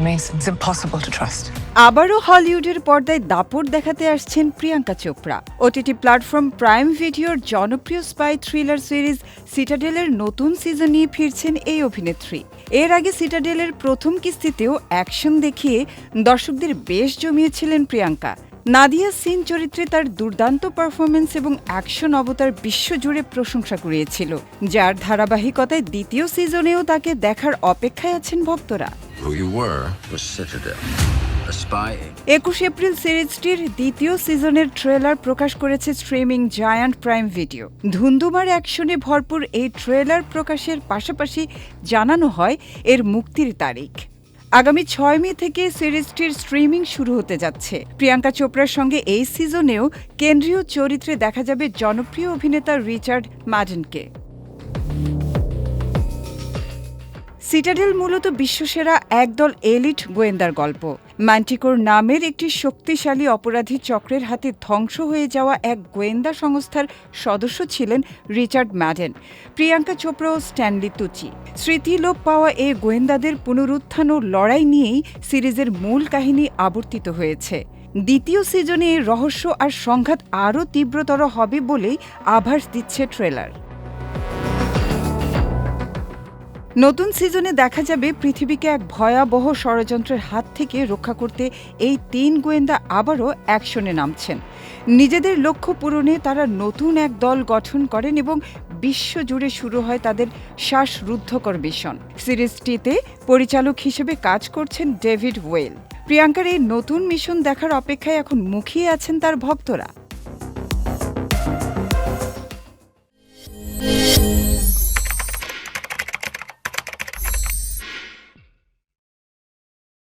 Mason's impossible to trust. আবারও হলিউডের পর্দায় দাপট দেখাতে আসছেন Priyanka Chopra. OTT platform prime ভিডিওর জনপ্রিয় স্পাই থ্রিলার সিরিজ সিটাডেলের নতুন সিজন নিয়ে ফিরছেন এই অভিনেত্রী। এর আগে সিটাডেলের প্রথম কিস্তিতেও অ্যাকশন দেখিয়ে দর্শকদের বেশ জমিয়েছিলেন প্রিয়াঙ্কা। নাদিয়া সিন চরিত্রে তার দুর্দান্ত পারফরমেন্স এবং অ্যাকশন অবতার বিশ্বজুড়ে প্রশংসা কুড়িয়েছিল, যার ধারাবাহিকতায় দ্বিতীয় সিজনেও তাকে দেখার অপেক্ষায় আছেন ভক্তরা। 21 এপ্রিল সিরিজটির দ্বিতীয় সিজনের ট্রেলার প্রকাশ করেছে স্ট্রিমিং জায়ান্ট প্রাইম ভিডিও। ধুন্ধুমার অ্যাকশনে ভরপুর এই ট্রেলার প্রকাশের পাশাপাশি জানানো হয় এর মুক্তির তারিখ। আগামী 6 মে থেকে সিরিজটির স্ট্রিমিং শুরু হতে যাচ্ছে। প্রিয়াঙ্কা চোপড়ার সঙ্গে এই সিজনেও কেন্দ্রীয় চরিত্রে দেখা যাবে জনপ্রিয় অভিনেতা রিচার্ড ম্যাডেনকে। সিটাডেল মূলত বিশ্বসেরা একদল এলিট গোয়েন্দার গল্প। ম্যান্টিকোর নামের একটি শক্তিশালী অপরাধী চক্রের হাতে ধ্বংস হয়ে যাওয়া এক গোয়েন্দা সংস্থার সদস্য ছিলেন রিচার্ড ম্যাডেন, প্রিয়াঙ্কা চোপড়া ও স্ট্যানলি তুচি। স্মৃতিলোপ পাওয়া এই গোয়েন্দাদের পুনরুত্থান ও লড়াই নিয়েই সিরিজের মূল কাহিনী আবর্তিত হয়েছে। দ্বিতীয় সিজনে এই রহস্য আর সংঘাত আরও তীব্রতর হবে বলেই আভাস দিচ্ছে ট্রেলার। নতুন সিজনে দেখা যাবে পৃথিবীকে এক ভয়াবহ ষড়যন্ত্রের হাত থেকে রক্ষা করতে এই 3 গোয়েন্দা আবারও অ্যাকশনে নামছেন। নিজেদের লক্ষ্য পূরণে তারা নতুন এক দল গঠন করেন এবং বিশ্বজুড়ে শুরু হয় তাদের শ্বাসরুদ্ধকর মিশন। সিরিজটিতে পরিচালক হিসেবে কাজ করছেন ডেভিড ওয়েল। প্রিয়াঙ্কার এই নতুন মিশন দেখার অপেক্ষায় এখন মুখিয়ে আছেন তার ভক্তরা।